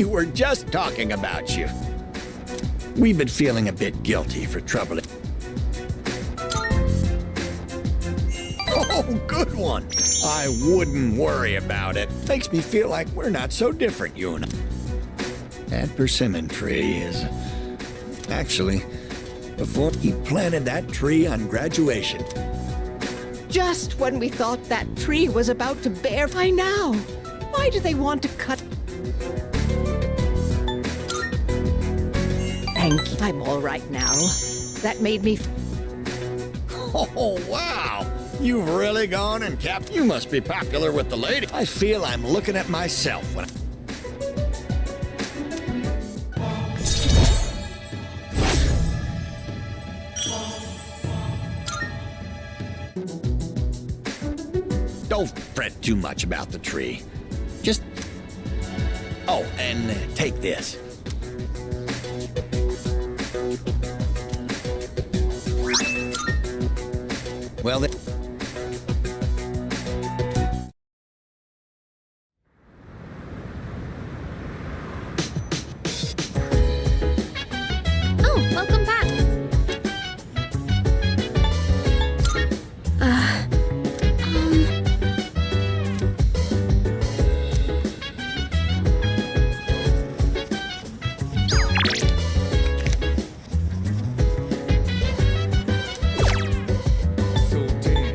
We were just talking about you. We've been feeling a bit guilty for troubling. Oh, good one. I wouldn't worry about it. Makes me feel like we're not so different, you and I. That persimmon tree is... Actually, before he planted that tree on graduation. Just when we thought that tree was about to bear by now. Why do they want to cut? Thank you. I'm all right now. That made me... Oh, wow. You've really gone and capped. You must be popular with the lady. I feel I'm looking at myself when Don't fret too much about the tree. Just... Oh, and take this. Well, then... Oh, welcome back. So damn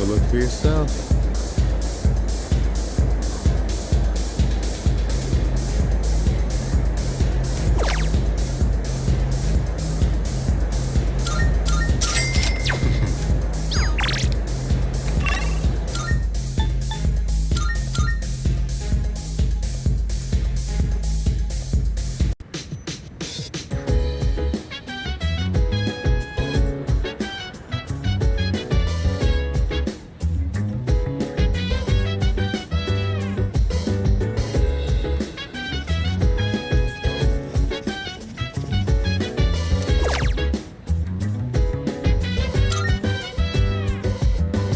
a look for yourself.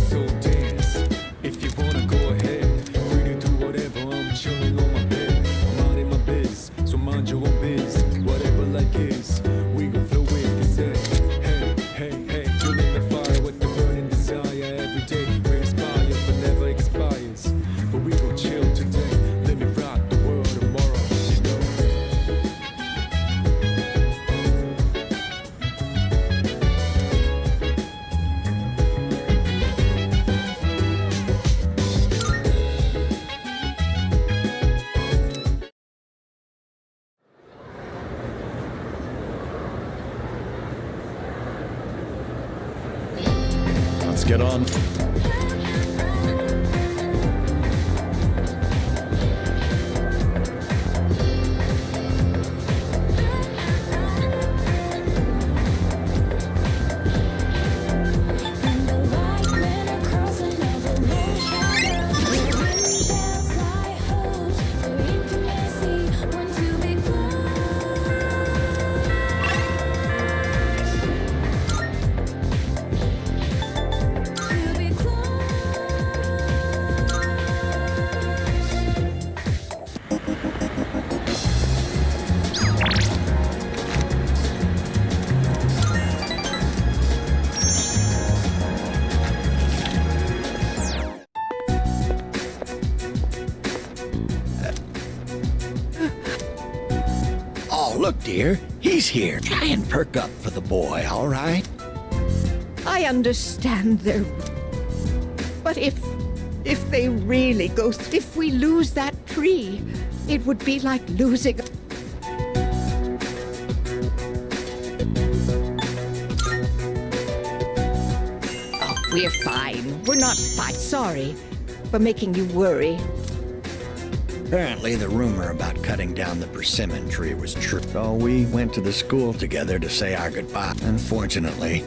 So dance, if you wanna go ahead. Free to do whatever, I'm chilling on my bed. I'm minding my biz, so mind your own biz. Whatever like is, we gon' flow with this head. Hey, hey, hey, feeling the fire with the burning desire. Every day we inspire, but never expires. But we gon' chill today, let me rock the world tomorrow, you know. Let's get on. And the light men are crossing over more shadows. The wind bells like hopes for intimacy. Want to be close. To be close. Oh, look, dear. He's here. Try and perk up for the boy, all right? I understand their... But if they really go... If we lose that tree, it would be like losing... Oh, we're fine. We're not fine. Sorry for making you worry. Apparently, the rumor about cutting down the persimmon tree was true. So we went to the school together to say our goodbye. Unfortunately,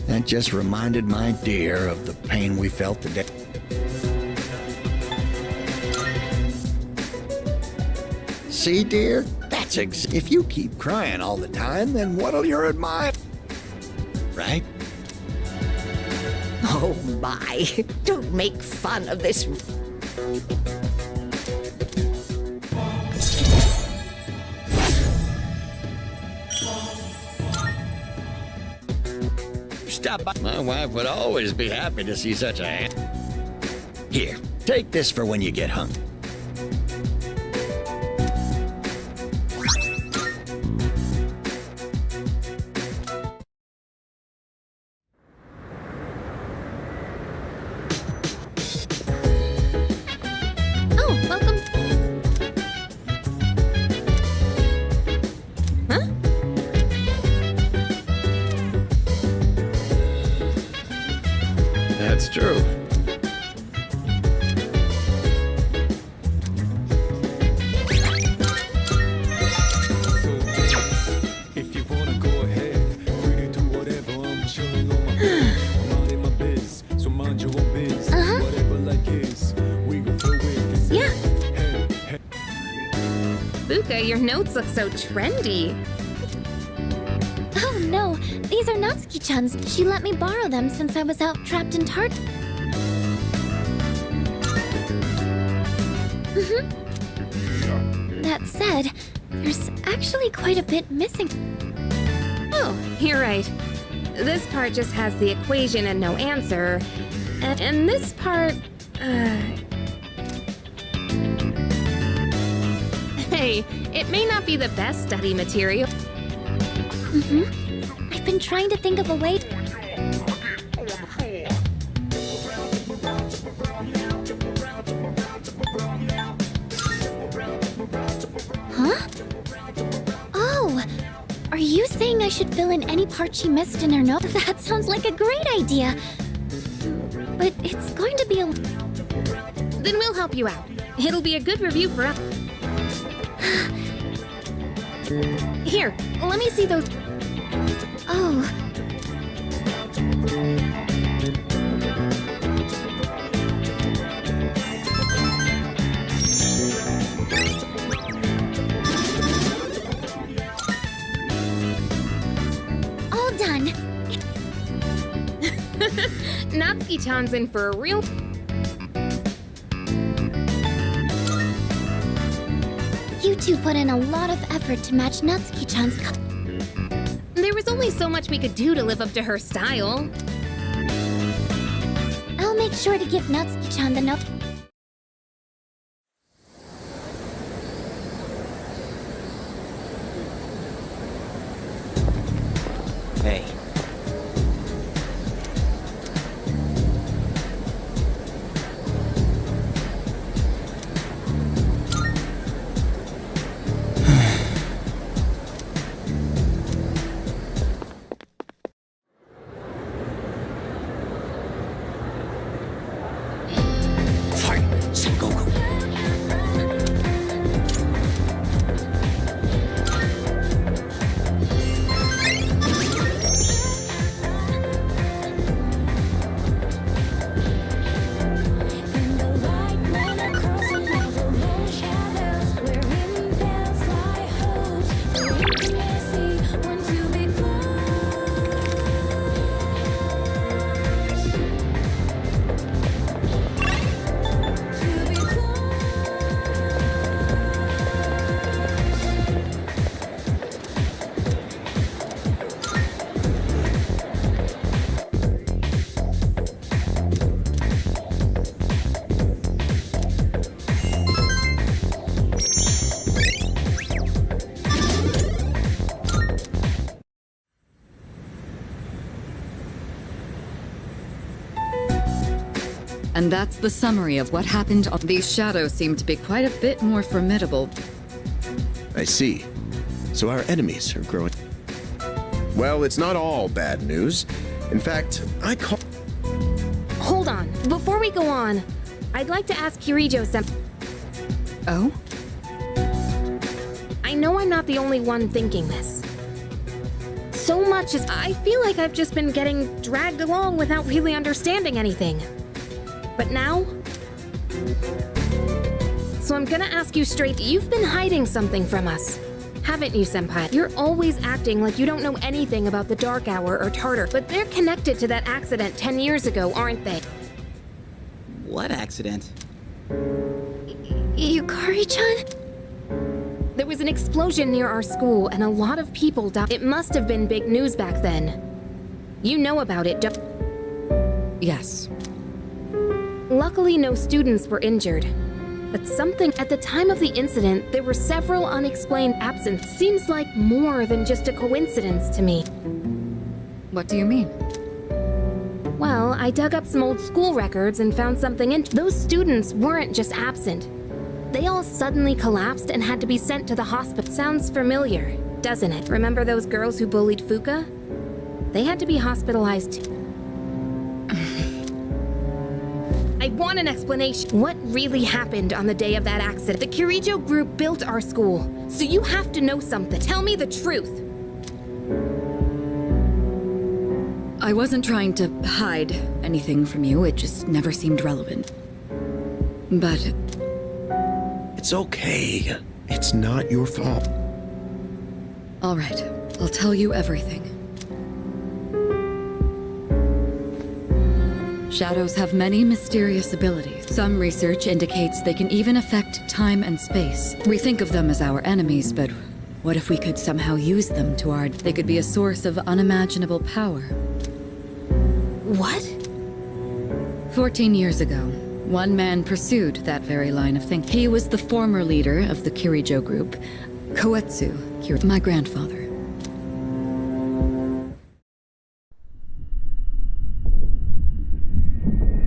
that just reminded my dear of the pain we felt the day. See, dear? That's if you keep crying all the time, then what'll your admire? Right? Oh, my. Don't make fun of this. Stop by. My wife would always be happy to see such a... Here, take this for when you get hungry. Oh, welcome. Huh? That's true. So dance, if you wanna go ahead. Free to do whatever, I'm chilling on my bed. I'm minding my biz, so mind your own biz. Whatever like is, we gon' flow with this Yeah. Hey, hey. Buka, your notes look so trendy. Oh no, these are Natsuki-chan's. She let me borrow them since I was out trapped in Tart. That said, there's actually quite a bit missing. Oh, you're right. This part just has the equation and no answer. And this part, Hey, it may not be the best study material. I've been trying to think of a way. I should fill in any part she missed in her note. That sounds like a great idea. But it's going to be a... Then we'll help you out. It'll be a good review for us. Here, let me see those. Oh. All done. Natsuki-chan's in for a real... You two put in a lot of effort to match Natsuki-chan's There was only so much we could do to live up to her style. I'll make sure to give Natsuki-chan the note. Hey. Fight, Sengoku. And the light men are crossing over more shadows, wherein bells lie hopes for intimacy, want to be close. To be And that's the summary of what happened. These shadows seem to be quite a bit more formidable. I see. So our enemies are growing. Well, it's not all bad news. In fact, I call... Hold on. Before we go on, I'd like to ask Kirijo something. Oh? I know I'm not the only one thinking this. So much as I feel like I've just been getting dragged along without really understanding anything. But now... So I'm gonna ask you straight, you've been hiding something from us. Haven't you, Senpai? You're always acting like you don't know anything about the Dark Hour or Tartar, but they're connected to that accident 10 years ago, aren't they? What accident? Yukari-chan? There was an explosion near our school and a lot of people died. It must have been big news back then. You know about it, don't... Yes. Luckily, no students were injured. But something at the time of the incident, there were several unexplained absences. Seems like more than just a coincidence to me. What do you mean? Well, I dug up some old school records and found something those students weren't just absent. They all suddenly collapsed and had to be sent to the hospital. Sounds familiar, doesn't it? Remember those girls who bullied Fuka? They had to be hospitalized too. I want an explanation. What really happened on the day of that accident? The Kirijo group built our school, so you have to know something. Tell me the truth. I wasn't trying to hide anything from you, it just never seemed relevant. But It's okay. It's not your fault. all right, I'll tell you everything. Shadows have many mysterious abilities. Some research indicates they can even affect time and space. We think of them as our enemies, but what if we could somehow use them to our... They could be a source of unimaginable power. What? 14 years ago, one man pursued that very line of thinking. He was the former leader of the Kirijo group, Koetsu, my grandfather.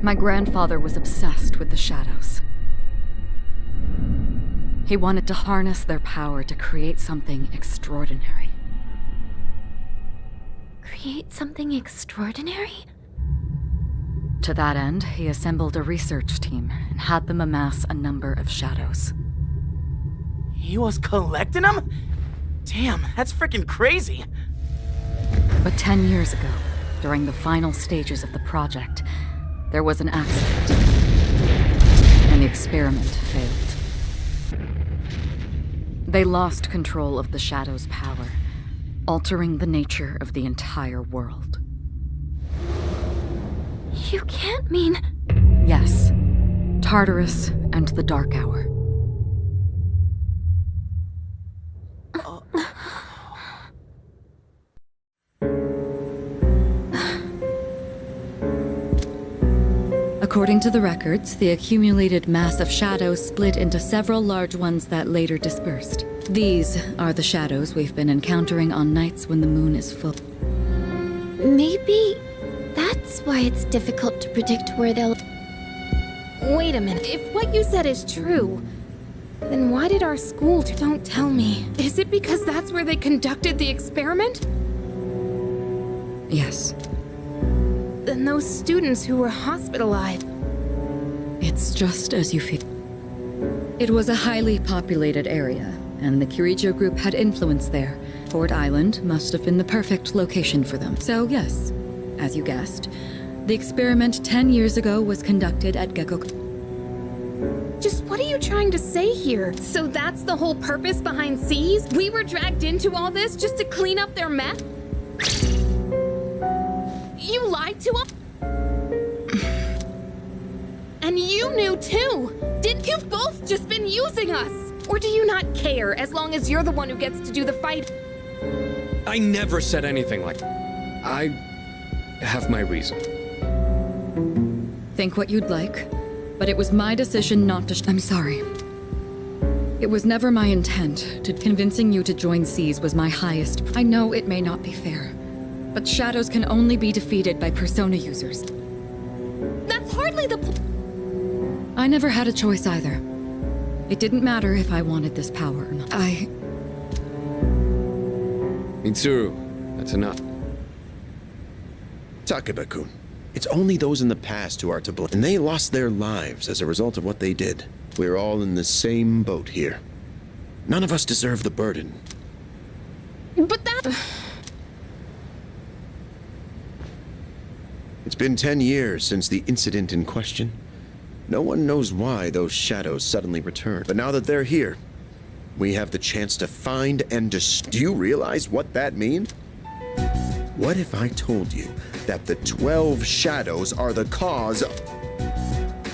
My grandfather was obsessed with the shadows. He wanted to harness their power to create something extraordinary. create something extraordinary? To that end, he assembled a research team and had them amass a number of shadows. He was collecting them? Damn, that's freaking crazy. But 10 years ago, during the final stages of the project, there was an accident. And the experiment failed. They lost control of the Shadow's power, altering the nature of the entire world. You can't mean... Yes, Tartarus and the Dark Hour. According to the records, the accumulated mass of shadows split into several large ones that later dispersed. These are the shadows we've been encountering on nights when the moon is full. Maybe that's why it's difficult to predict where they'll... Wait a minute. If what you said is true, then why did our school... Don't tell me. Is it because that's where they conducted the experiment? Yes. Then those students who were hospitalized... It's just as you feel. It was a highly populated area, and the Kirijo group had influence there. Ford Island must have been the perfect location for them. So yes, as you guessed, the experiment 10 years ago was conducted at Gecko... Just what are you trying to say here? So that's the whole purpose behind Seas? We were dragged into all this just to clean up their mess? You lied to us? And you knew too! Didn't you both just been using us? Or do you not care as long as you're the one who gets to do the fight? I never said anything like that. I have my reason. Think what you'd like, but it was my decision not to I'm sorry. It was never my intent to convincing you to join Seas was my highest. I know it may not be fair, but shadows can only be defeated by Persona users. That's hardly the I never had a choice either. It didn't matter if I wanted this power or not. Mitsuru, that's enough. Takeba-kun, it's only those in the past who are to blame, and they lost their lives as a result of what they did. We're all in the same boat here. None of us deserve the burden. But that... It's been 10 years since the incident in question. No one knows why those shadows suddenly returned. But now that they're here, we have the chance to find and Do you realize what that means? What if I told you that the 12 shadows are the cause of...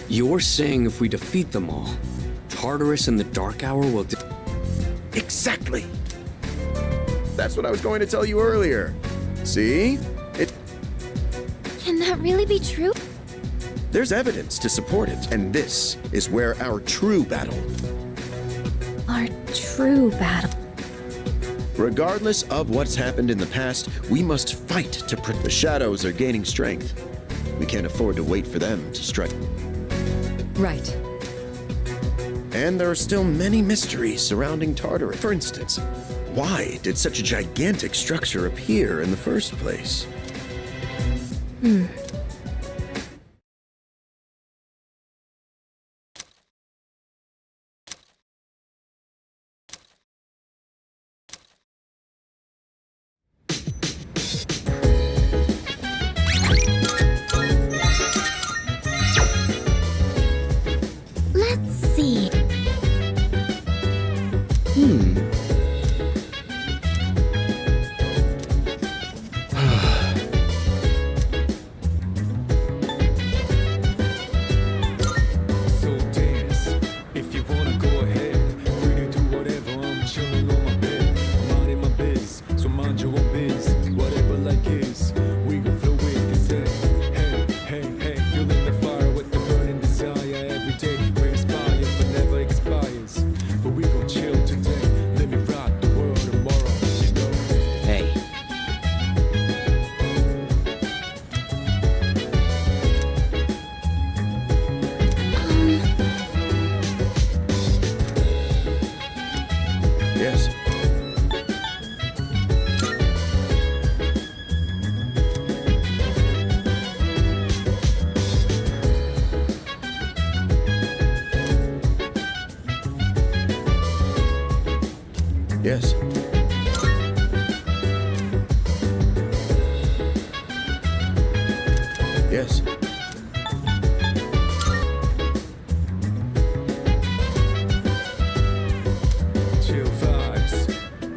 You're saying if we defeat them all, Tartarus and the Dark Hour will... Exactly! That's what I was going to tell you earlier. See? Can that really be true? There's evidence to support it, and this is where our true battle... Our true battle. Regardless of what's happened in the past, we must fight to The shadows are gaining strength. We can't afford to wait for them to strike. Right. And there are still many mysteries surrounding Tartarus. For instance, why did such a gigantic structure appear in the first place? Let's see. So dance, if you wanna go ahead. Free to do whatever, I'm chilling on my bed. Minding my biz, so mind your own biz. Whatever like is, we can flow with this head. Hey, hey, hey, feeling the fire with the burning desire every day. We inspire, but never Yes. Yes. Chill vibes,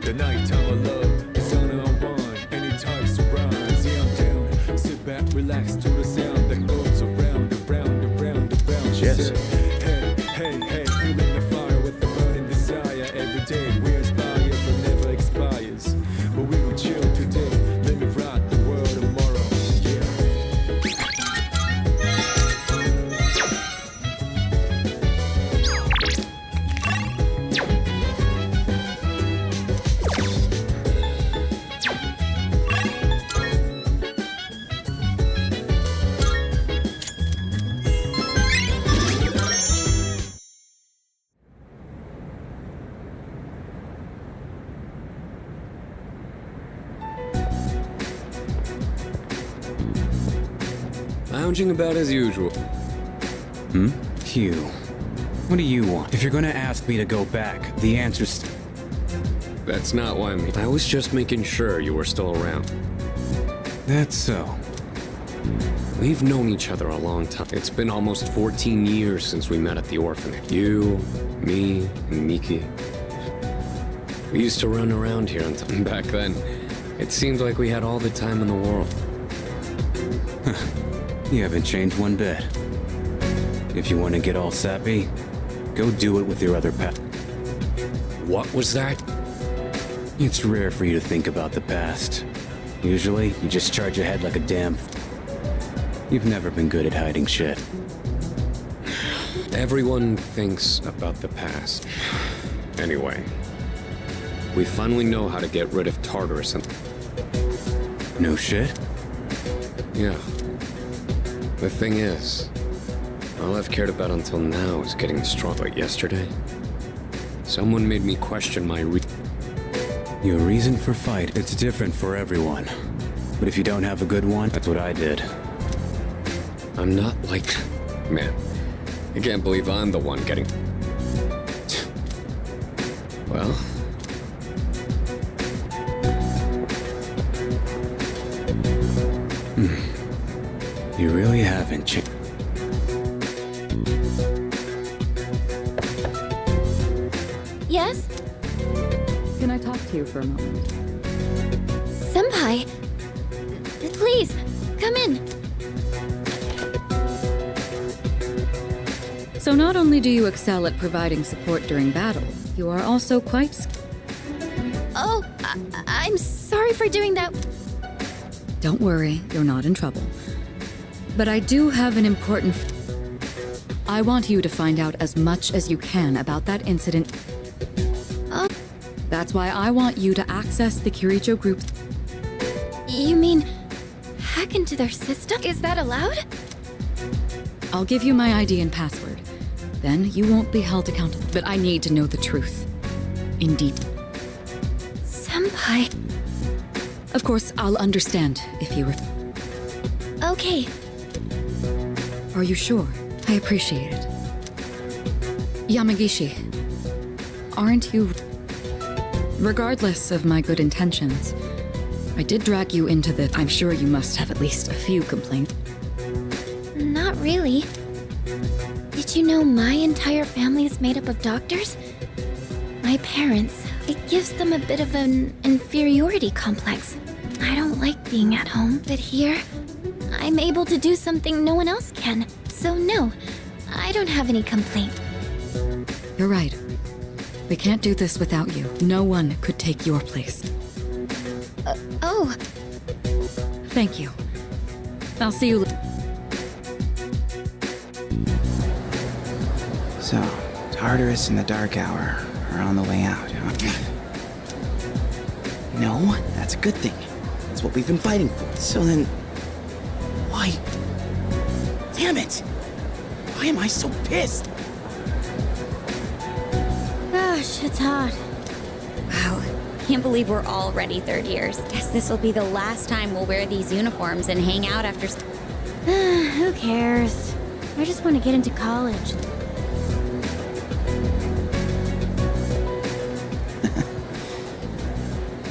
the nighttime of love, the sun on one, any time surprise. Yeah, I'm down. Sit back, relax to the sound that goes around, around, around, around. She Yes. said, hey, hey, hey, feeling the fire with the burning desire. Every day we inspire, but never expires. But we gon' chill today, let me rock the world tomorrow. Yeah. Lounging about as usual. Hugh, what do you want? If you're gonna ask me to go back, the answer's... That's not why I was just making sure you were still around. That's so. We've known each other a long time. It's been almost 14 years since we met at the orphanage. You, me, and Miki. We used to run around here until back then. It seemed like we had all the time in the world. You haven't changed one bit. If you want to get all sappy, go do it with your other pet. What was that? It's rare for you to think about the past. Usually, you just charge ahead like a damn... You've never been good at hiding shit. Everyone thinks about the past. Anyway, we finally know how to get rid of Tartarus and... No shit? Yeah. The thing is, all I've cared about until now is getting strong. But yesterday, someone made me question my Your reason for fight, it's different for everyone. But if you don't have a good one, that's what I did. I'm not like... Man, I can't believe I'm the one getting... Well... You really haven't changed. Yes? Can I talk to you for a moment? Senpai. Please, come in. So not only do you excel at providing support during battle, you are also quite... Oh, I'm sorry for doing that. Don't worry, you're not in trouble. But I do have an important... I want you to find out as much as you can about that incident. That's why I want you to access the Kirijo group. You mean hack into their system? Is that allowed? I'll give you my ID and password. Then you won't be held accountable. But I need to know the truth. Indeed. Senpai. Of course, I'll understand if you were... Okay. Are you sure? I appreciate it. Yamagishi, aren't you... Regardless of my good intentions, I did drag you into the... I'm sure you must have at least a few complaints. Not really. Did you know my entire family is made up of doctors? My parents. It gives them a bit of an inferiority complex. I don't like being at home, but here, I'm able to do something no one else can. So no, I don't have any complaint. You're right. We can't do this without you. No one could take your place. Oh, Thank you. I'll see you later. So, Tartarus and the Dark Hour are on the way out, huh? No, that's a good thing. That's what we've been fighting for. So then, why? Damn it! Why am I so pissed? Gosh, it's hot. Wow. Can't believe we're already third years. Guess this will be the last time we'll wear these uniforms and hang out after... Who cares? I just want to get into college.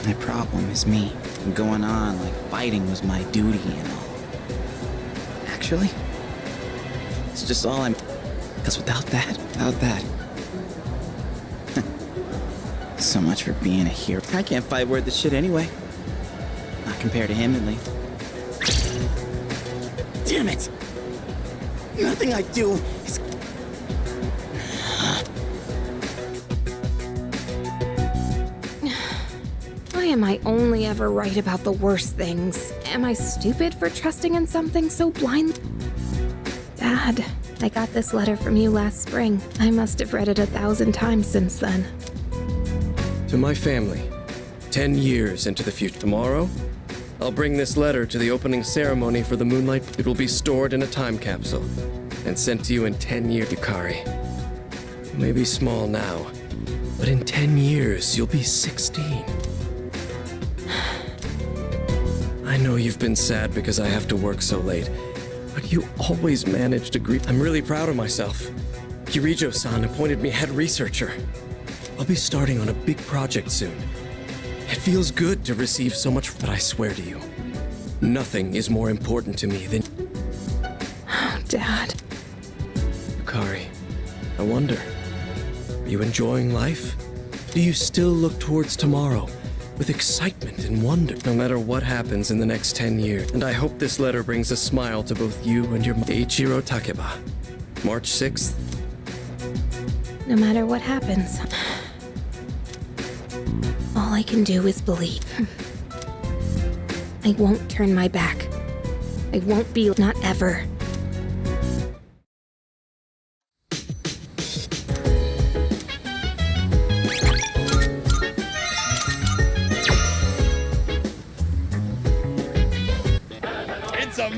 My problem is me. I'm going on like fighting was my duty and all. Actually, it's just all I'm... Because without that... So much for being a hero. I can't fight worth the shit anyway. Not compared to him, at least. Damn it! Nothing I do is... Why am I only ever right about the worst things? Am I stupid for trusting in something so blind? Dad, I got this letter from you last spring. I must have read it 1,000 times since then. To my family, 10 years into the future. Tomorrow, I'll bring this letter to the opening ceremony for the Moonlight. It will be stored in a time capsule and sent to you in 10 years, Yukari. You may be small now, but in 10 years, you'll be 16. I know you've been sad because I have to work so late, but you always manage to greet. I'm really proud of myself. Kirijo-san appointed me head researcher. I'll be starting on a big project soon. It feels good to receive so much, but I swear to you, nothing is more important to me than... Oh, Dad. Yukari, I wonder, are you enjoying life? Do you still look towards tomorrow with excitement and wonder? No matter what happens in the next 10 years, and I hope this letter brings a smile to both you and your Eiichiro Takeba. March 6th. No matter what happens, all I can do is believe. I won't turn my back. I won't be, not ever. It's a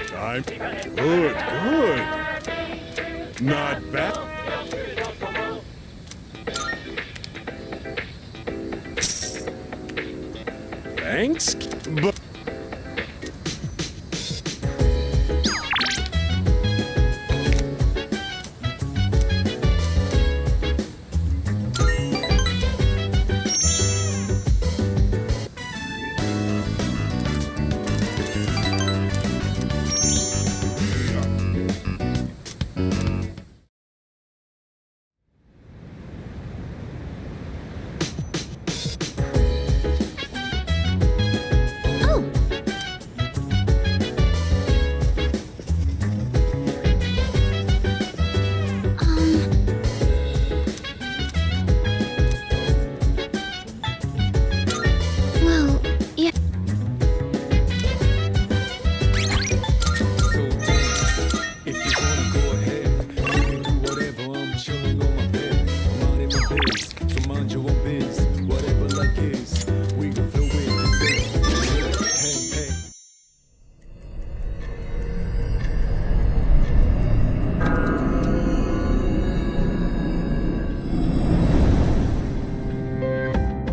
time. Good. Not bad. Thanks, but...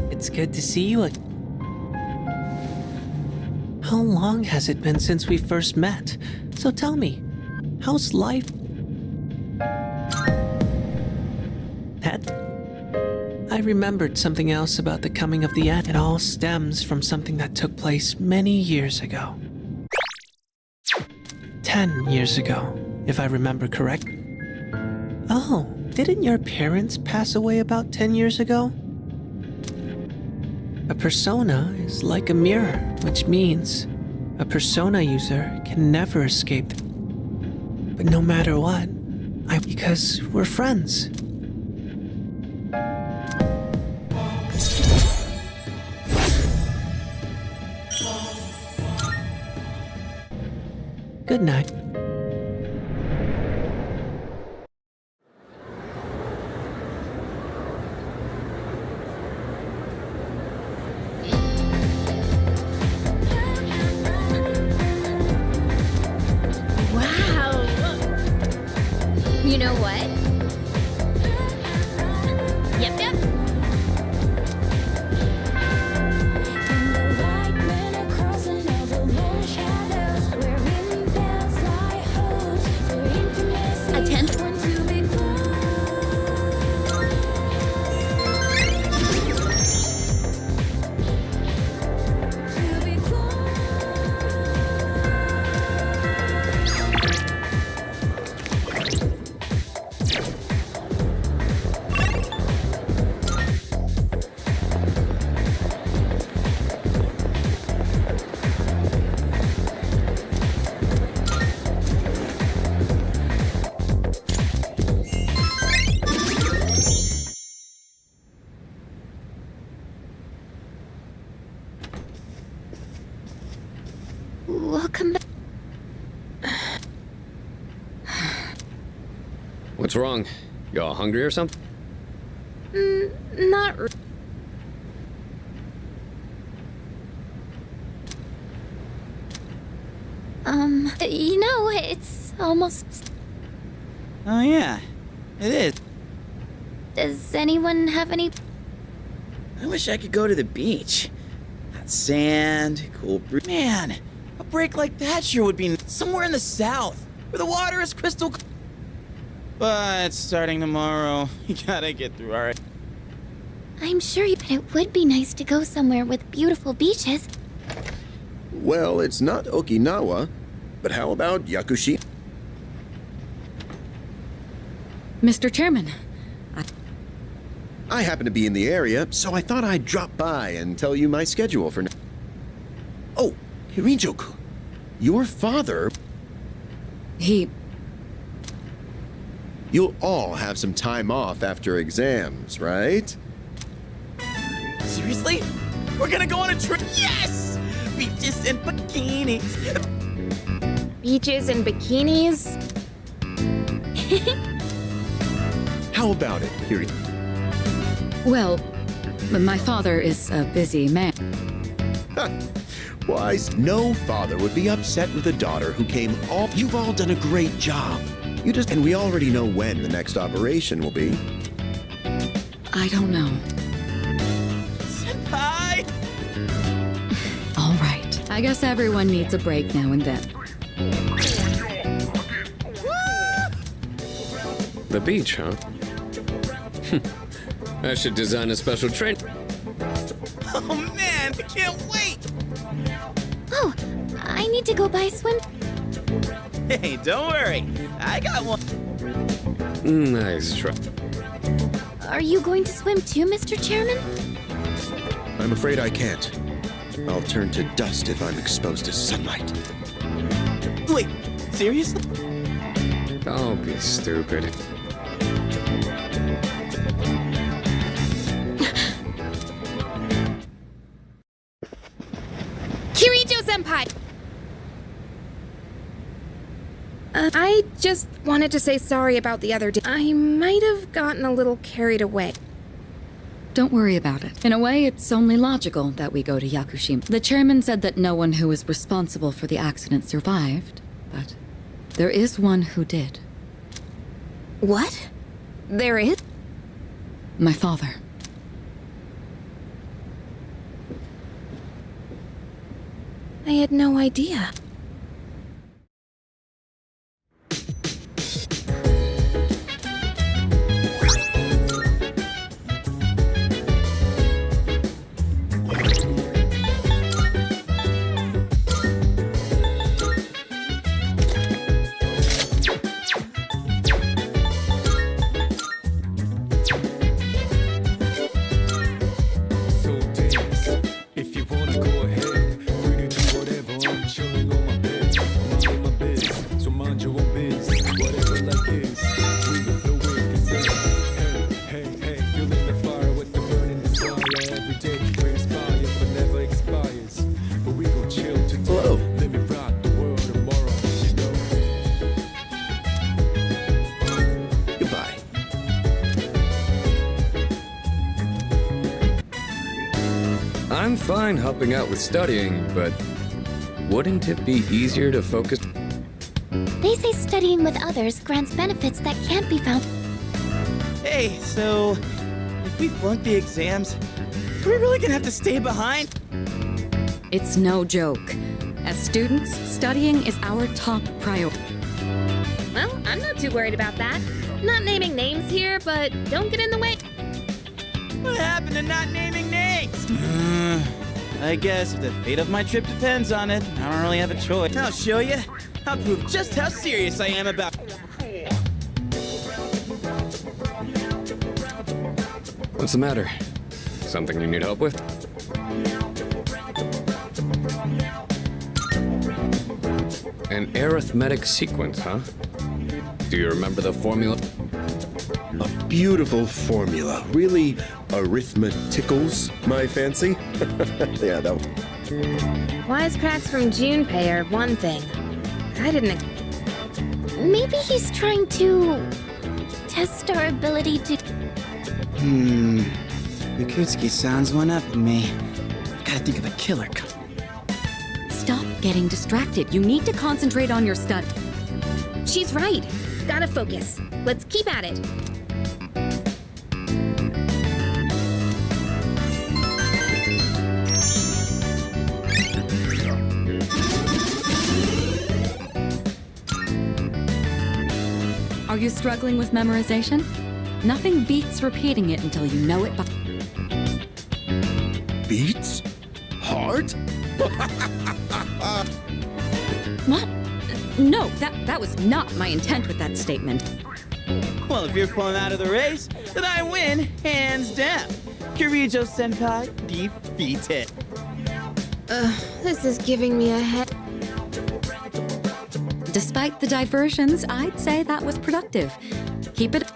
It's good to see you. How long has it been since we first met? So tell me, how's life? Ed? I remembered something else about the coming of the end. It all stems from something that took place many years ago. 10 years ago, if I remember correct. Oh, didn't your parents pass away about 10 years ago? A persona is like a mirror, which means a persona user can never escape. But no matter what, because we're friends. Good night. You know what? Yep. Attention. What's wrong? You all hungry or something? Not. You know, it's almost. Oh, yeah. It is. Does anyone have any? I wish I could go to the beach. Hot sand, cool breeze. Man, a break like that sure would be somewhere in the south, where the water is crystal clear. But starting tomorrow, you gotta get through our... I'm sure but it would be nice to go somewhere with beautiful beaches. Well, it's not Okinawa, but how about Yakushi? Mr. Chairman, I happen to be in the area, so I thought I'd drop by and tell you my schedule for now. Oh, Hirijo-kun, your father... You'll all have some time off after exams, right? Seriously? We're gonna go on a trip? Yes! Beaches and bikinis. Beaches and bikinis? How about it, Hiri? well, my father is a busy man. Why, no father would be upset with a daughter who came off. You've all done a great job. And we already know when the next operation will be. I don't know. Senpai! All right. I guess everyone needs a break now and then. The beach, huh? I should design a special train. Oh man, I can't wait! Oh, I need to go buy a swim. Hey, don't worry. I got one. Nice try. Are you going to swim too, Mr. Chairman? I'm afraid I can't. I'll turn to dust if I'm exposed to sunlight. Wait, seriously? Don't be stupid. Kirijo-senpai! I just wanted to say sorry about the other day. I might have gotten a little carried away. Don't worry about it. In a way, it's only logical that we go to Yakushima. The chairman said that no one who was responsible for the accident survived, but there is one who did. What? There is? My father. I had no idea. So dance. If you wanna go ahead, free to do whatever. I'm chilling on my bed. Minding my biz, so mind your own biz. Whatever life is, we will flow with the same. Hey, hey, hey, feeling the fire with the burning desire. Every day we inspire, but never expires. But we gon' chill today. Hello. Let me rock the world tomorrow, you know. Goodbye. I'm fine helping out with studying, but wouldn't it be easier to focus? They say studying with others grants benefits that can't be found. Hey, so if we flunk the exams, are we really gonna have to stay behind? It's no joke. As students, studying is our top priority. Well, I'm not too worried about that. Not naming names here, but don't get in the way. What happened to not naming names? I guess if the fate of my trip depends on it, I don't really have a choice. I'll show you. I'll prove just how serious I am about... What's the matter? Something you need help with? An arithmetic sequence, huh? Do you remember the formula? A beautiful formula. Really arithmeticals, my fancy. Yeah, that one. Wisecracks from Junpei are one thing. I didn't... Maybe he's trying to test our ability to. Mikutsuki sounds one up in me. Gotta think of a killer. Stop getting distracted. You need to concentrate on your stunt. She's right. Gotta focus. Let's keep at it. Are you struggling with memorization? Nothing beats repeating it until you know it by... Beats? Heart? What? No, that was not my intent with that statement. Well, if you're pulling out of the race, then I win, hands down. Kirijo Senpai defeated. This is giving me a head. Despite the diversions, I'd say that was productive. Keep it...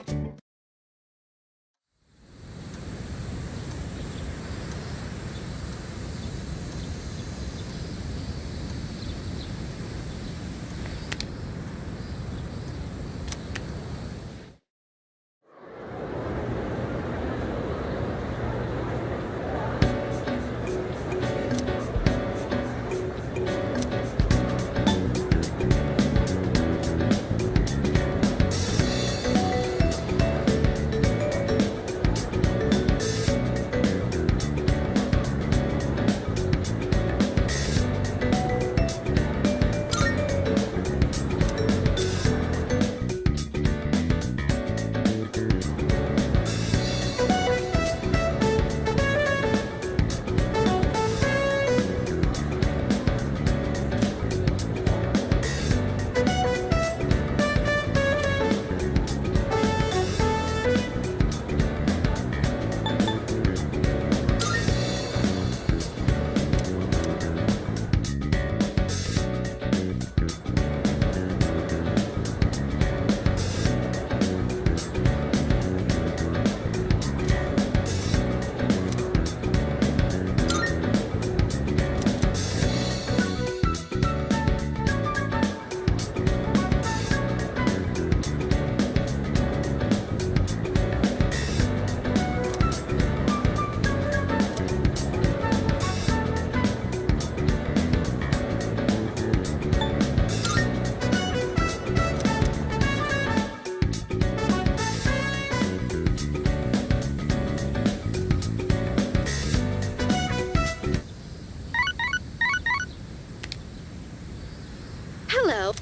Hello.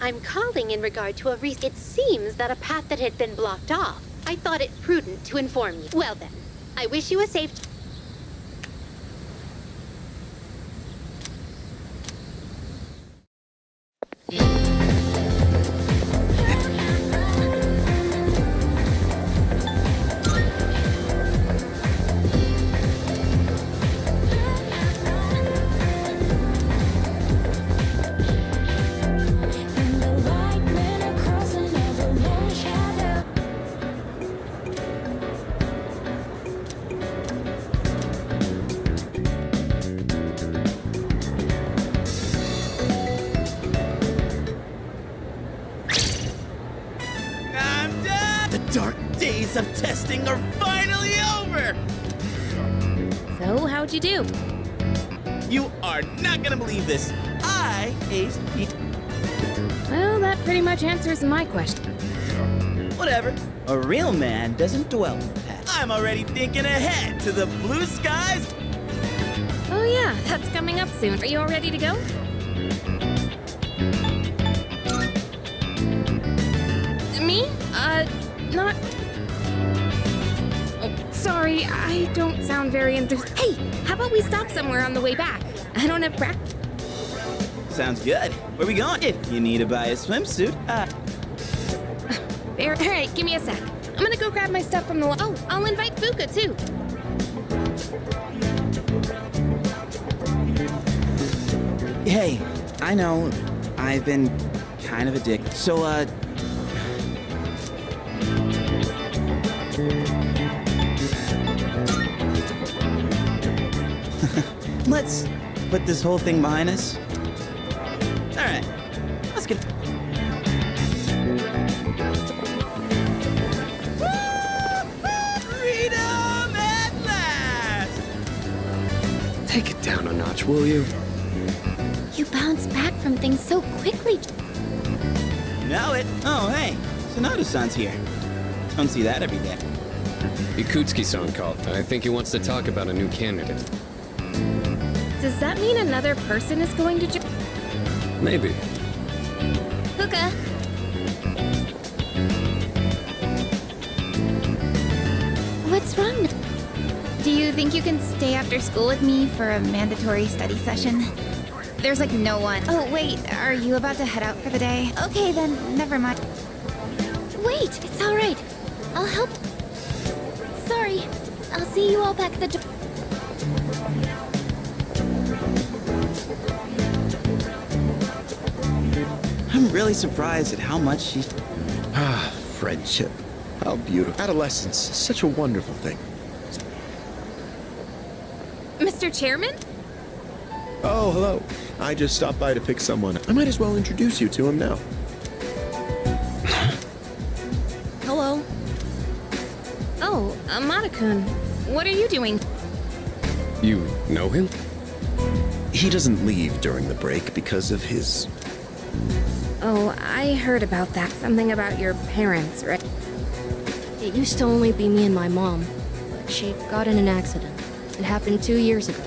I'm calling in regard to it seems that a path that had been blocked off. I thought it prudent to inform you. Well then, I wish you a safe... Dark days of testing are finally over! So, how'd you do? You are not gonna believe this. I aced Pete. Well, that pretty much answers my question. Whatever. A real man doesn't dwell in the past. I'm already thinking ahead to the blue skies. Oh yeah, that's coming up soon. Are you all ready to go? Me? Not... Oh, sorry, I don't sound very enthused. Hey, how about we stop somewhere on the way back? I don't have practice. Sounds good. Where we going? If you need to buy a swimsuit, Fair. All right, give me a sec. I'm gonna go grab my stuff from the... Oh, I'll invite Fuka, too. Hey, I know I've been kind of a dick, so, let's put this whole thing behind us. All right, let's get... watch, will you? You bounce back from things so quickly. Know it? Oh, hey, Sonato-san's here. Don't see that every day. Ikutsuki-san called. I think he wants to talk about a new candidate. Does that mean another person is going to Maybe. Puka. What's wrong? Do you think you can stay after school with me for a mandatory study session? There's like no one. Oh, wait, are you about to head out for the day? Okay, then, never mind. Wait, it's all right. I'll help. Sorry. I'll see you all back at the door. I'm really surprised at how much she... Ah, friendship. How beautiful. Adolescence is such a wonderful thing. Mr. Chairman? Oh, hello. I just stopped by to pick someone. I might as well introduce you to him now. Hello. Oh, Amada-kun. What are you doing? You know him? He doesn't leave during the break because of his... Oh, I heard about that. Something about your parents, right? It used to only be me and my mom, but she got in an accident. It happened 2 years ago.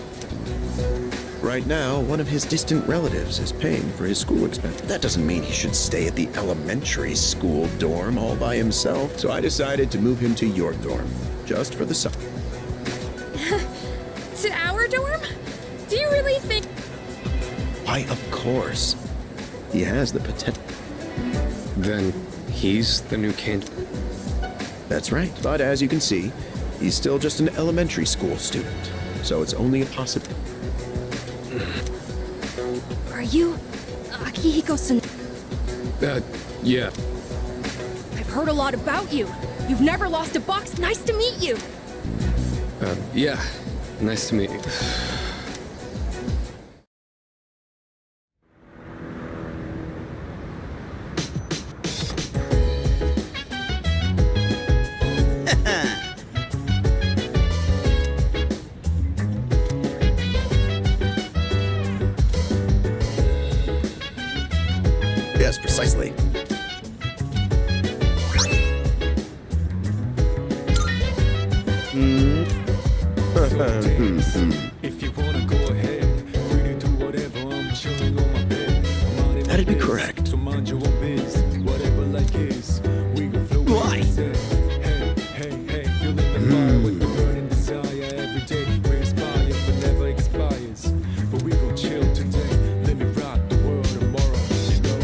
Right now, one of his distant relatives is paying for his school expense. That doesn't mean he should stay at the elementary school dorm all by himself, so I decided to move him to your dorm, just for the summer. To our dorm? Do you really think... Why, of course. He has the potential. Then he's the new candidate? That's right. But as you can see, he's still just an elementary school student, so it's only a possibility. Are you... Akihiko-san? Yeah. I've heard a lot about you. You've never lost a box. Nice to meet you. Yeah. Nice to meet you. Yes, precisely. If you wanna go ahead, free to do whatever. I'm chilling on my bed. That'd be correct. So mind your own biz. Whatever like is, we gon' flow. Why? Hey, hey, hey, feeling the fire with the burning desire every day. We inspire, but never expires. But we gon' chill today. Let me rock the world tomorrow. You know.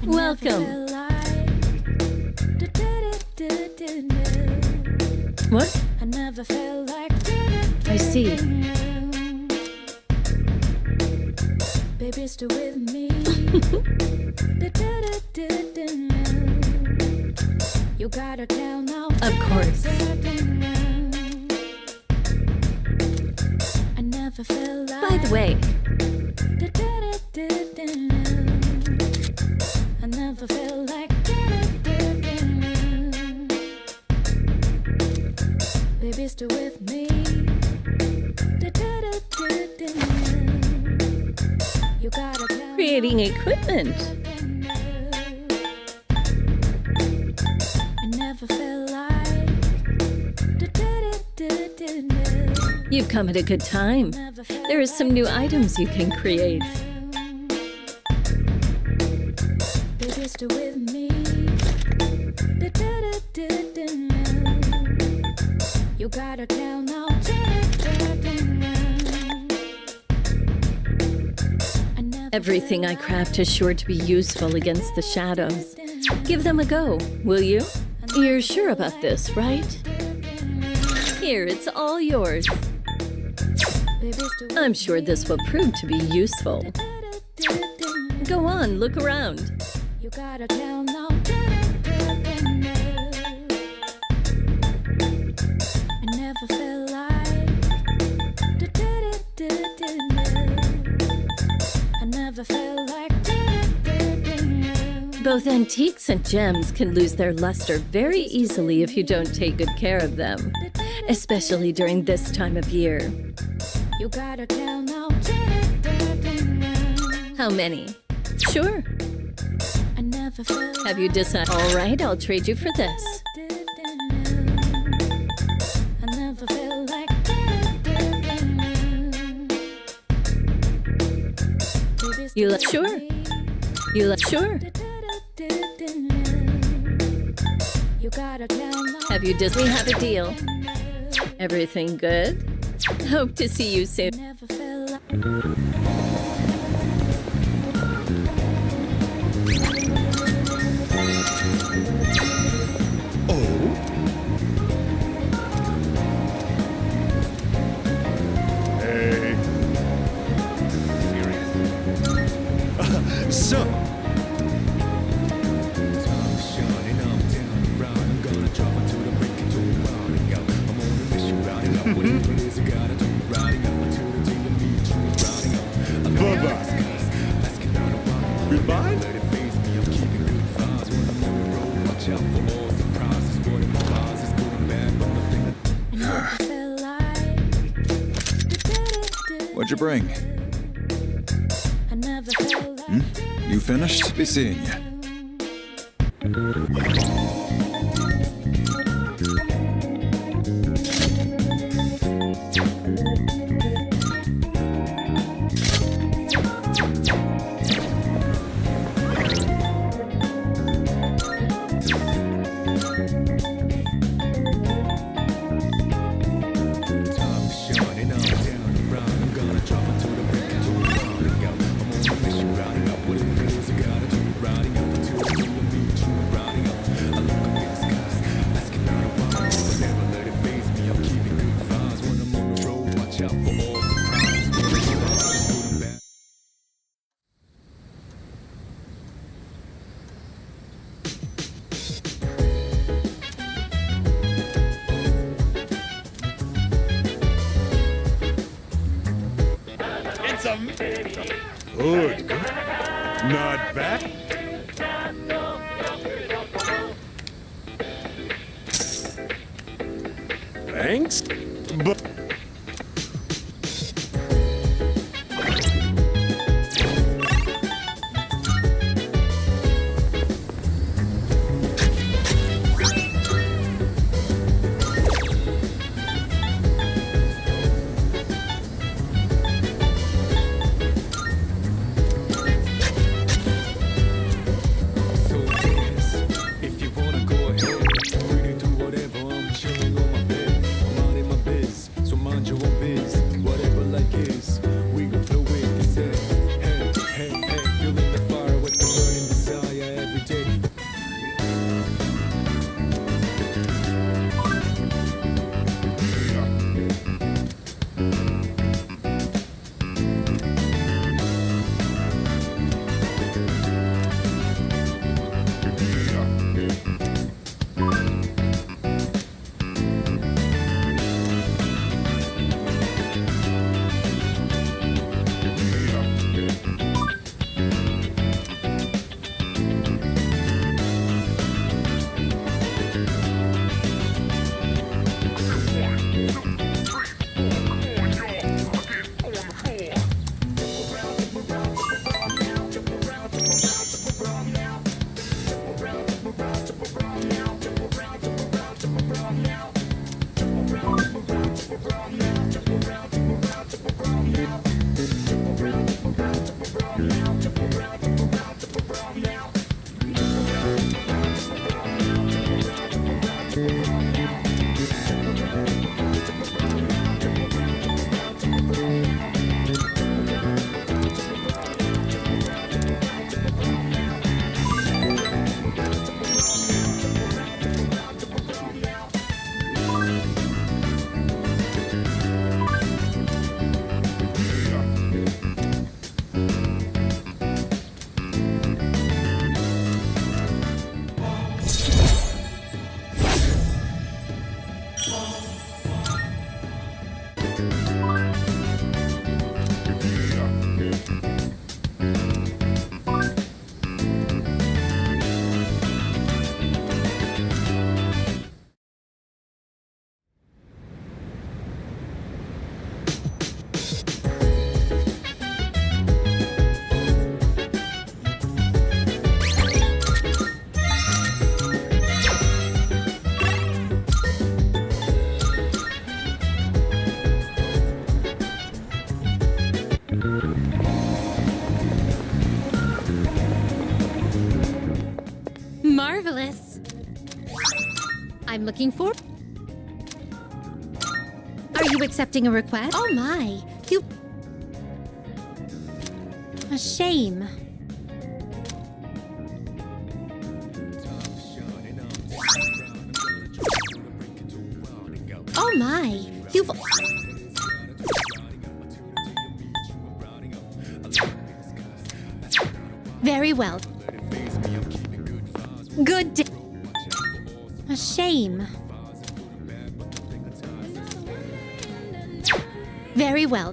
Welcome. What? I see. Baby, stay with me. You gotta tell now. Of course. I never felt like. By the way, I never felt like. Baby, stay with me. You gotta tell. creating equipment. I never felt like. You've come at a good time. There are some new items you can create. Baby, stay with me. You gotta tell now. Everything I craft is sure to be useful against the shadows. Give them a go, will you? You're sure about this, right? Here, it's all yours. I'm sure this will prove to be useful. Go on, look around. You gotta tell now. never felt like. I never felt like. Both antiques and gems can lose their luster very easily if you don't take good care of them, especially during this time of year. You gotta tell now. How many? Sure. I never felt. Have you decided? All right, I'll trade you for this. I never felt like. You like? Sure. You like? Sure. You gotta tell now. Have you just? We have a deal. Everything good? Hope to see you soon. Never felt like. Hey. So, Goodbye. What'd you bring? I never felt like. You finished? Be seeing you. Good. Not bad. Thanks. But if you wanna go ahead, free to do whatever. I'm chilling on my bed, I'm minding my biz. looking for. Are you accepting a request? Oh my, you... A shame. Oh my, you've... Very well. Good day. A shame. Very well.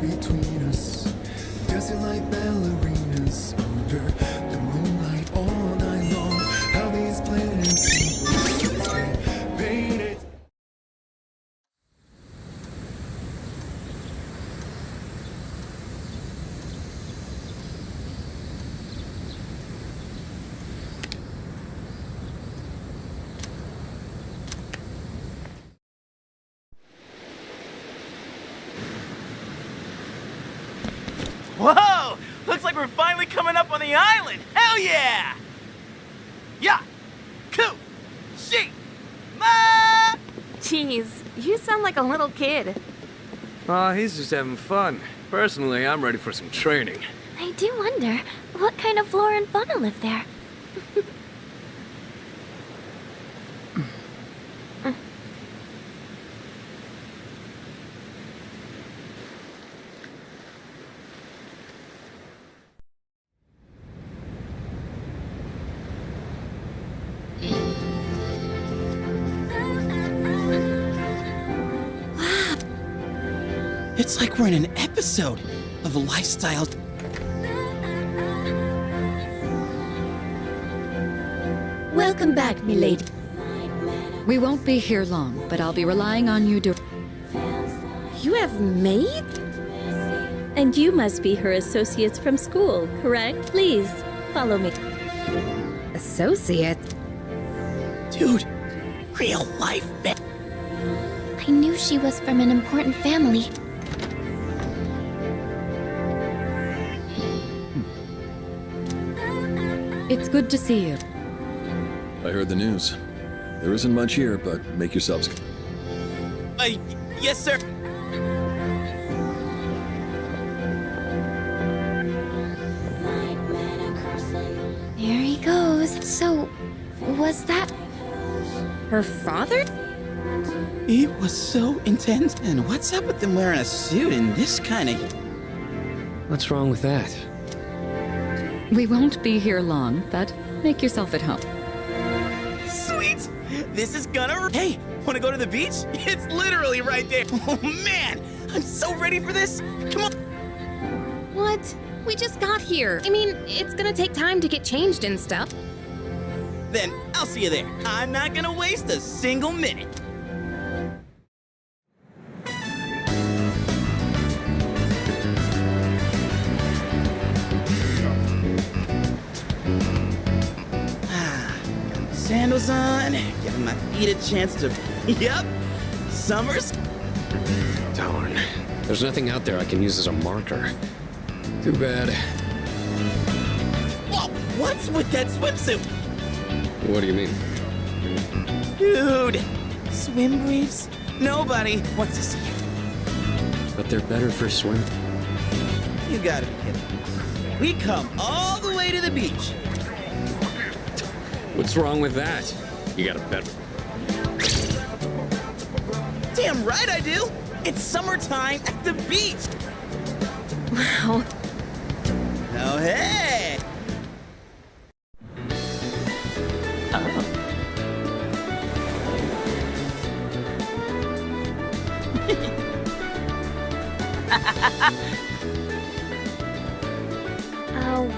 Between us, dancing like ballerinas under the moonlight all night long. How these planets get painted. Whoa! Looks like we're finally coming up on the island! Hell yeah! Yeah! Coo! She! Ma! Jeez, you sound like a little kid. Aw, he's just having fun. Personally, I'm ready for some training. I do wonder, what kind of flora and fauna live there? It's like we're in an episode of Lifestyle. Welcome back, milady. We won't be here long, but I'll be relying on you to... You have maids? And you must be her associates from school, correct? Please, follow me. Associates? Dude, real life, man. I knew she was from an important family. It's good to see you. I heard the news. There isn't much here, but make yourselves... Yes, sir. There he goes. So, was that... Her father? It was so intense. And what's up with them wearing a suit in this kind of... What's wrong with that? We won't be here long, but make yourself at home. Sweet! This is gonna... Hey, wanna go to the beach? It's literally right there. Oh, man! I'm so ready for this. Come on. What? We just got here. I mean, it's gonna take time to get changed and stuff. Then I'll see you there. I'm not gonna waste a single minute. Sandals on, giving my feet a chance to... Yep, summer's... Darn. There's nothing out there I can use as a marker. Too bad. Whoa, what's with that swimsuit? What do you mean? Dude, swim briefs? Nobody wants to see it. But they're better for swim. You gotta be kidding. We come all the way to the beach. What's wrong with that? You got a better. Damn right I do! It's summertime at the beach! Wow. Oh, hey!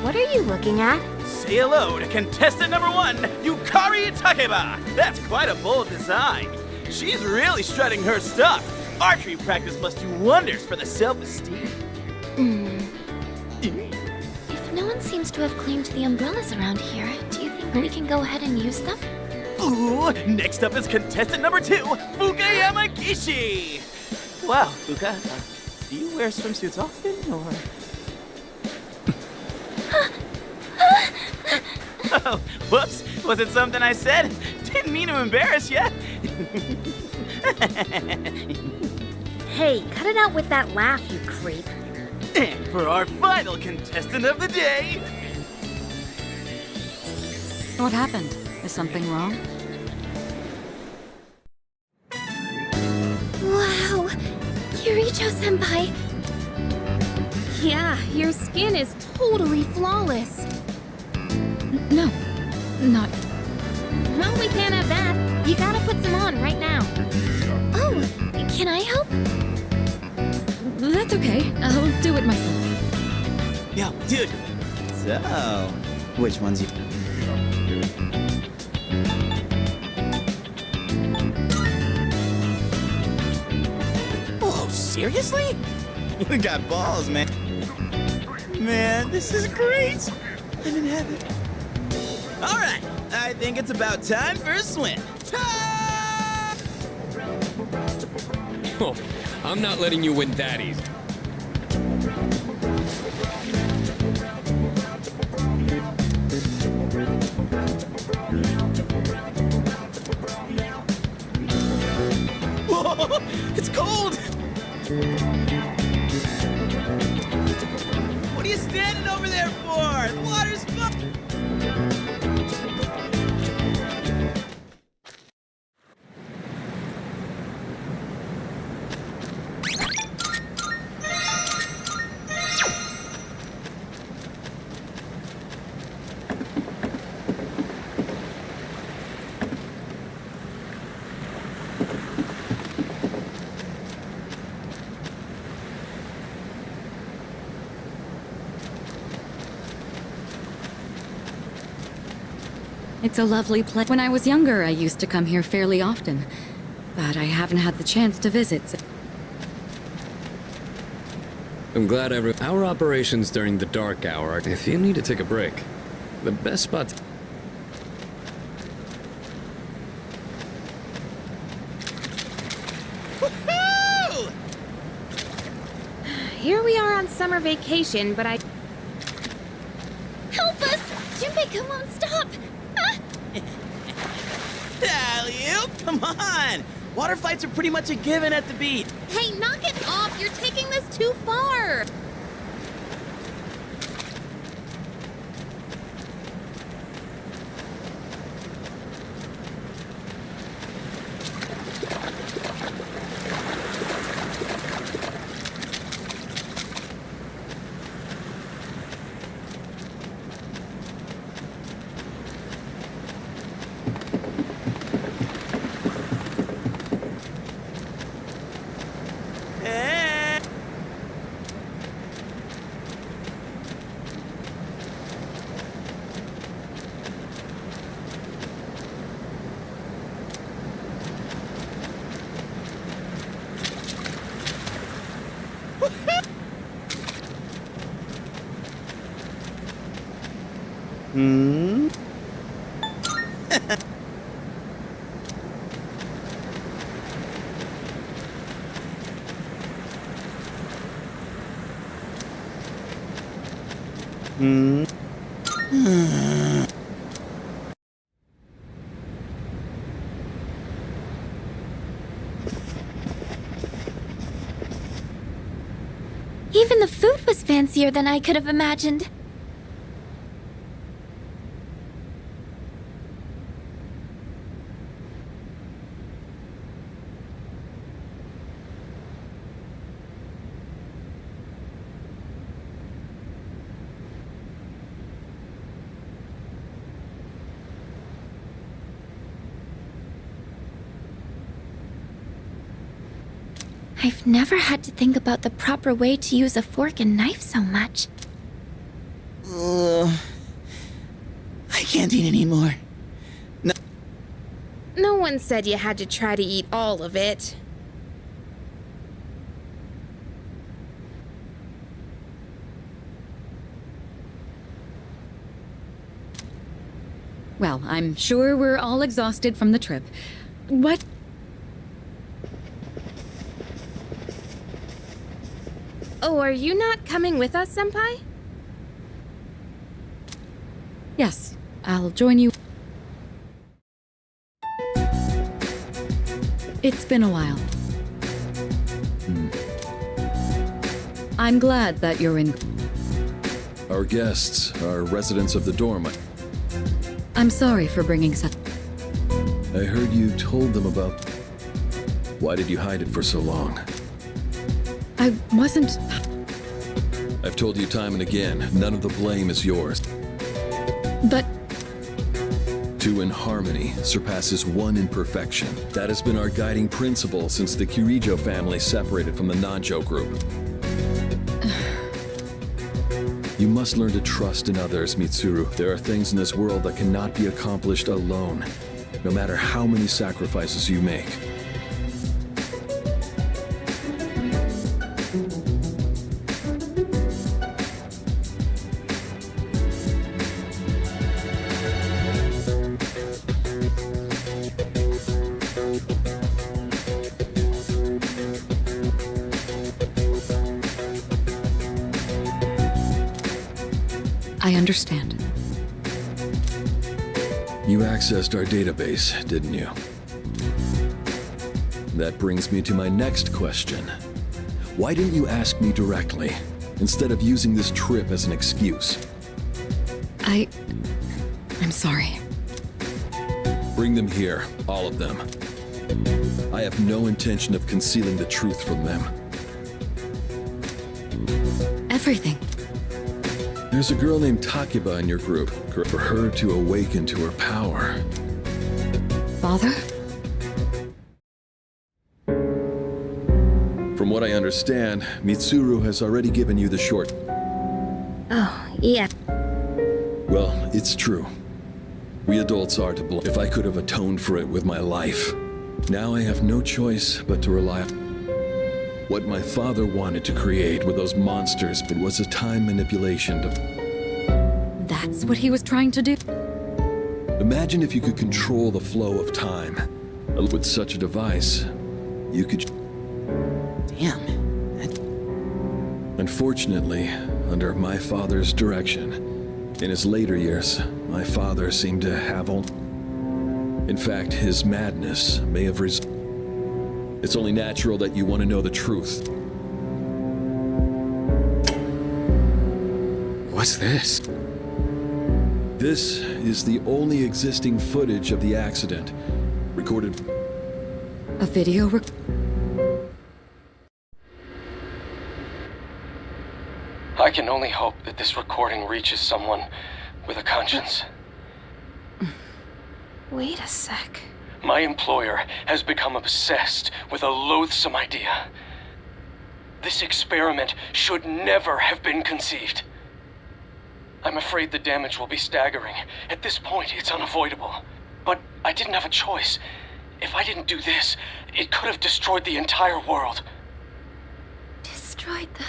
What are you looking at? Say hello to contestant number 1, Yukari Takeba. That's quite a bold design. She's really strutting her stuff. Archery practice must do wonders for the self-esteem. If no one seems to have claimed the umbrellas around here, do you think we can go ahead and use them? Ooh, next up is contestant number 2, Fuka Yamagishi. Wow, Fuka, do you wear swimsuits often, or...? Oh, whoops, was it something I said? Didn't mean to embarrass you. Hey, cut it out with that laugh, you creep. And for our final contestant of the day... What happened? Is something wrong? Wow! Kiricho-senpai! Yeah, your skin is totally flawless. No, not... Well, we can't have that. You gotta put some on right now. Oh, can I help? That's okay. I'll do it myself. Yo, dude! So, which one's you... Whoa, seriously? You got balls, man. Man, this is great! I'm in heaven. Alright, I think it's about time for a swim. Oh, I'm not letting you win that easy. Whoa, it's cold! What are you standing over there for? The water's fun! It's a lovely place. When I was younger, I used to come here fairly often, but I haven't had the chance to visit. I'm glad our operations during the dark hour. If you need to take a break, the best spot. Woohoo! Here we are on summer vacation, but I... Help us! Junpei-kun won't stop! Alley-oop, come on! Water fights are pretty much a given at the beach. Hey, knock it off! You're taking this too far! Hmm? Hmm? Even the food was fancier than I could have imagined. I've never had to think about the proper way to use a fork and knife so much. I can't eat anymore. No one said you had to try to eat all of it. Well, I'm sure we're all exhausted from the trip. What? Oh, are you not coming with us, Senpai? Yes, I'll join you. It's been a while. I'm glad that you're in. Our guests are residents of the dorm. I'm sorry for bringing such. I heard you told them about... Why did you hide it for so long? I wasn't. I've told you time and again, none of the blame is yours. But. Two in harmony surpasses one in perfection. That has been our guiding principle since the Kirijo family separated from the Nanjo group. You must learn to trust in others, Mitsuru. There are things in this world that cannot be accomplished alone, no matter how many sacrifices you make. I understand. You accessed our database, didn't you? That brings me to my next question. Why didn't you ask me directly, instead of using this trip as an excuse? I'm sorry. Bring them here, all of them. I have no intention of concealing the truth from them. Everything. There's a girl named Takiba in your group. For her to awaken to her power. Father? From what I understand, Mitsuru has already given you the short... Oh, yeah. Well, it's true. We adults are to blame. If I could have atoned for it with my life. Now I have no choice but to rely on... What my father wanted to create with those monsters, it was a time manipulation to... That's what he was trying to do? Imagine if you could control the flow of time. With such a device, you could... Damn. Unfortunately, under my father's direction, in his later years, my father seemed to have all... In fact, his madness may have It's only natural that you want to know the truth. What's this? This is the only existing footage of the accident. Recorded... A video I can only hope that this recording reaches someone with a conscience. Wait a sec. My employer has become obsessed with a loathsome idea. This experiment should never have been conceived. I'm afraid the damage will be staggering. At this point, it's unavoidable. But I didn't have a choice. If I didn't do this, it could have destroyed the entire world. Destroyed the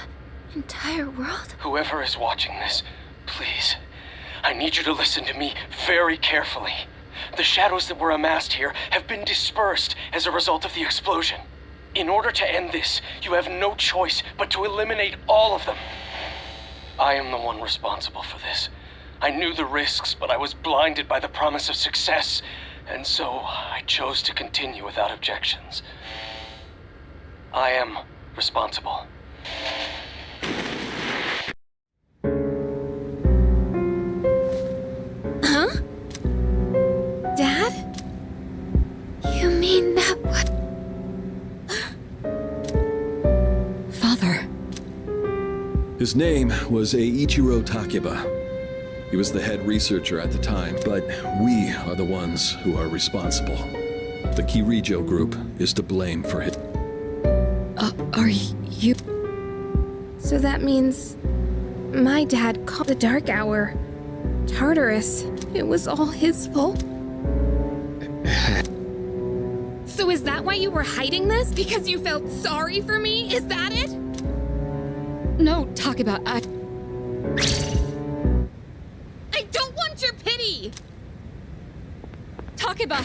entire world? Whoever is watching this, please, I need you to listen to me very carefully. The shadows that were amassed here have been dispersed as a result of the explosion. In order to end this, you have no choice but to eliminate all of them. I am the one responsible for this. I knew the risks, but I was blinded by the promise of success, and so I chose to continue without objections. I am responsible. Huh? Dad? You mean that what? Father. His name was Eiichiro Takiba. He was the head researcher at the time, but we are the ones who are responsible. The Kirijo group is to blame for it. Are you... So that means my dad called the Dark Hour Tartarus. It was all his fault. So is that why you were hiding this? Because you felt sorry for me? Is that it? No, talk about... I don't want your pity! Talk about...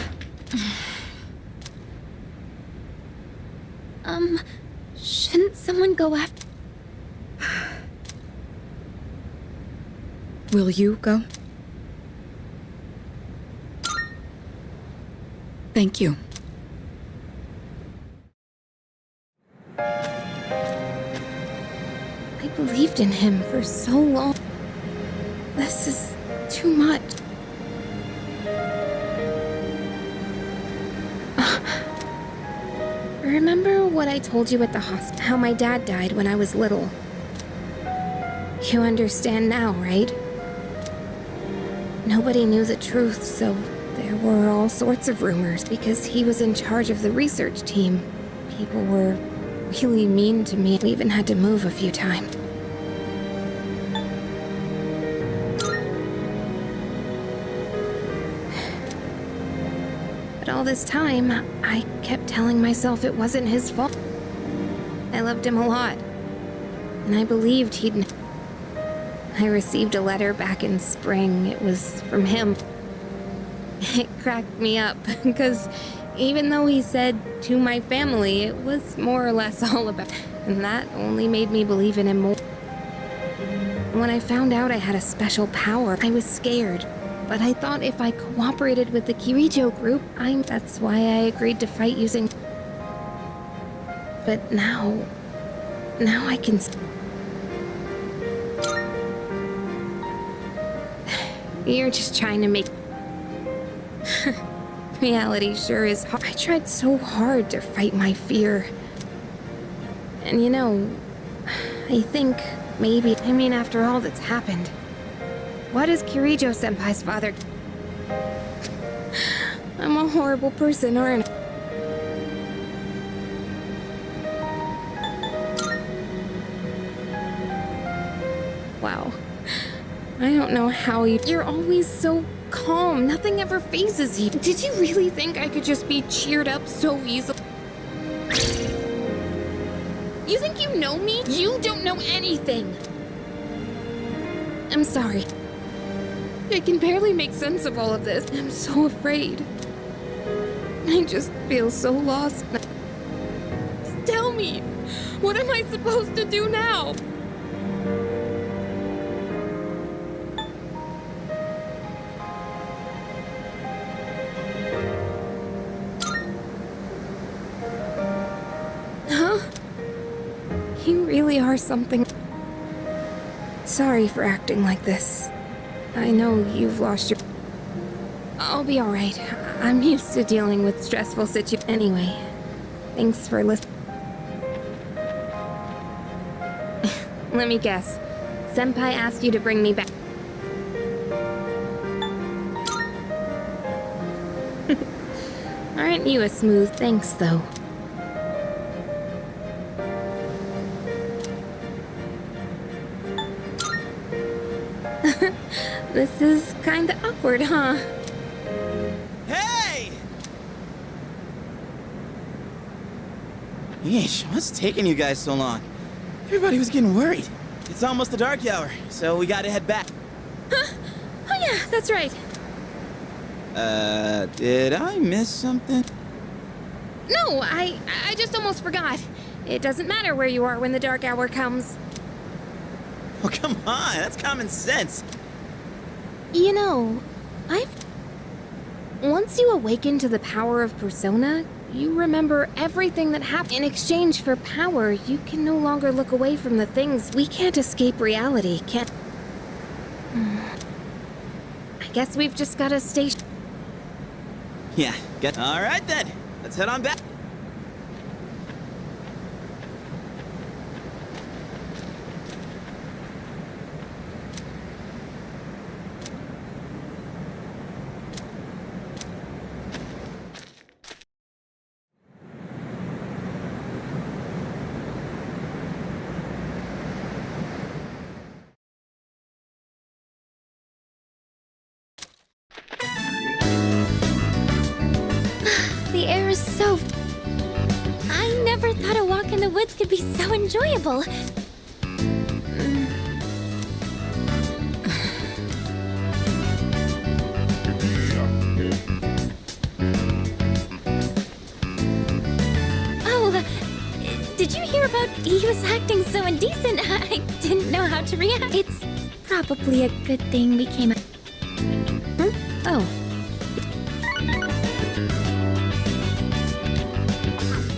Shouldn't someone go after... Will you go? Thank you. I believed in him for so long. This is too much. Remember what I told you at the hospital? How my dad died when I was little? You understand now, right? Nobody knew the truth, so there were all sorts of rumors because he was in charge of the research team. People were really mean to me. We even had to move a few times. But all this time, I kept telling myself it wasn't his fault. I loved him a lot, and I believed he'd... I received a letter back in spring. It was from him. It cracked me up, because even though he said to my family, it was more or less all about... And that only made me believe in him more. When I found out I had a special power, I was scared. But I thought if I cooperated with the Kirijo group, that's why I agreed to fight using... But now I can... You're just trying to make... Reality sure is hard. I tried so hard to fight my fear. And you know, I think maybe... I mean, after all that's happened, what is Kirijo-senpai's father... I'm a horrible person, aren't I? Wow. I don't know how you're always so calm. Nothing ever phases you. Did you really think I could just be cheered up so easily? You think you know me? You don't know anything. I'm sorry. I can barely make sense of all of this. I'm so afraid. I just feel so lost. Just tell me, what am I supposed to do now? Huh? You really are something. Sorry for acting like this. I know you've lost your... I'll be alright. I'm used to dealing with stressful situations. Anyway, thanks for listening. Let me guess. Senpai asked you to bring me back. Aren't you a smooth... Thanks, though. This is kinda awkward, huh? Hey! Yeesh, what's taking you guys so long? Everybody was getting worried. It's almost the dark hour, so we gotta head back. Huh? Oh yeah, that's right. Did I miss something? No, I just almost forgot. It doesn't matter where you are when the dark hour comes. Oh, come on, that's common sense. You know, once you awaken to the power of Persona, you remember everything that happened. In exchange for power, you can no longer look away from the things. We can't escape reality, can't... I guess we've just gotta stay... Yeah, all right then. Let's head on back. never thought a walk in the woods could be so enjoyable. Oh, did you hear about he was acting so indecent? I didn't know how to react. It's probably a good thing we came. Oh.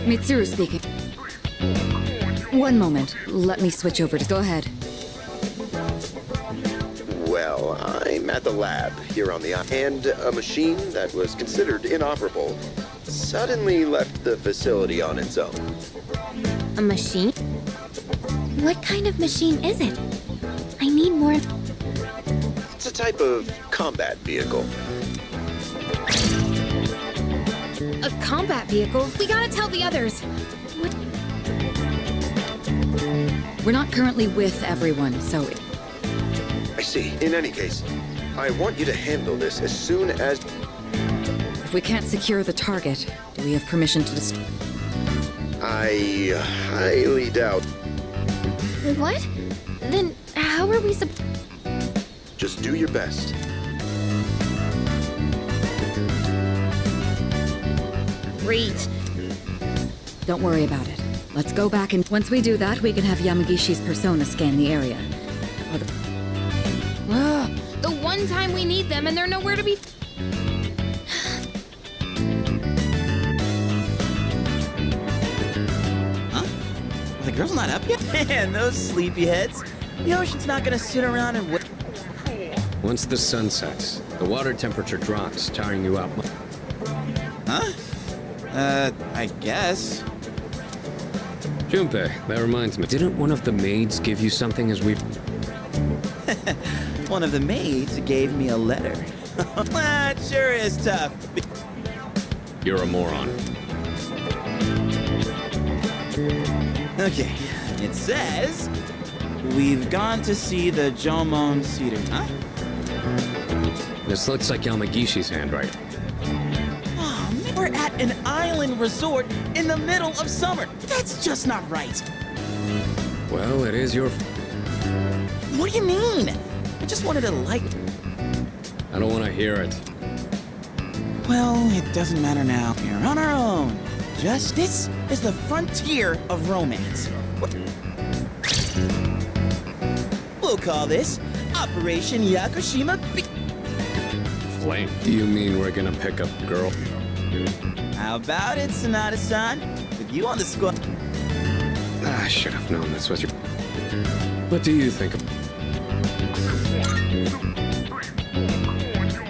Mitsuru speaking. One moment. Let me switch over to... Go ahead. Well, I'm at the lab here on the island, and a machine that was considered inoperable suddenly left the facility on its own. A machine? What kind of machine is it? I need more. It's a type of combat vehicle. A combat vehicle? We gotta tell the others. We're not currently with everyone, so... I see. In any case, I want you to handle this as soon as... If we can't secure the target, do we have permission to... I highly doubt. What? Then how are we Just do your best. Great. Don't worry about it. Let's go back and... Once we do that, we can have Yamagishi's persona scan the area. The one time we need them and they're nowhere to be... Huh? Are the girls not up yet? Man, those sleepyheads. The ocean's not gonna sit around and wait. Once the sun sets, the water temperature drops, tiring you out. Huh? I guess. Junpei, that reminds me. Didn't one of the maids give you something as we... One of the maids gave me a letter. That sure is tough. You're a moron. Okay, it says... We've gone to see the Jomon Cedar, huh? This looks like Yamagishi's handwriting. Oh, man, we're at an island resort in the middle of summer. That's just not right. Well, it is your... What do you mean? I just wanted to like... I don't want to hear it. Well, it doesn't matter now. We're on our own. This is the frontier of romance. We'll call this Operation Yakushima B. Flame. Do you mean we're gonna pick up a girl? How about it, Sonata-san? With you on the squad. I should have known this was your... What do you think of...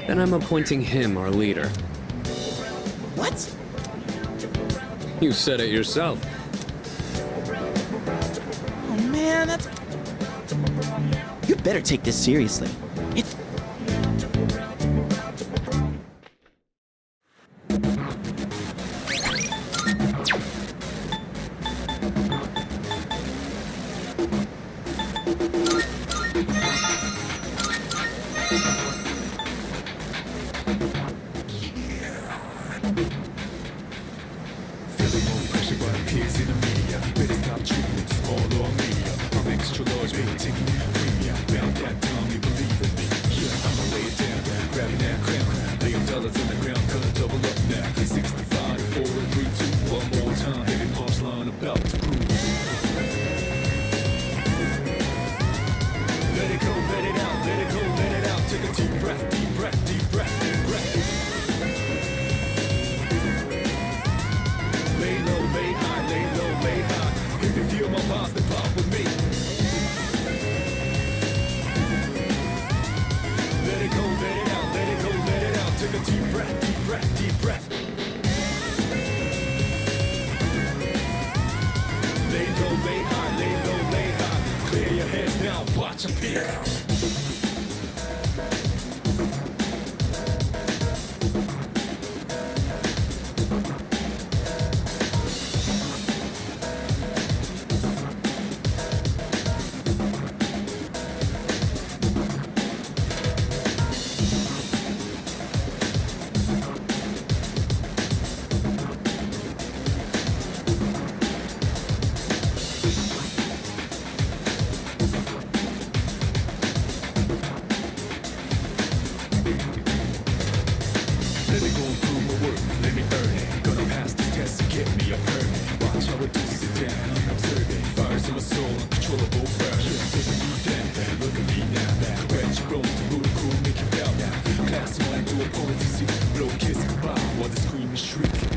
Then I'm appointing him our leader. What? You said it yourself. Oh man, that's... You better take this seriously. It's... hit me, I'm hurt. Watch how I do sit down, observing. Fires in my soul, uncontrollable fire. Yeah, taking me down, look at me now. Scratch your bones to boot cool, make you bow now. Class on to opponents to see. Blow, kiss, goodbye while the scream is shrieking.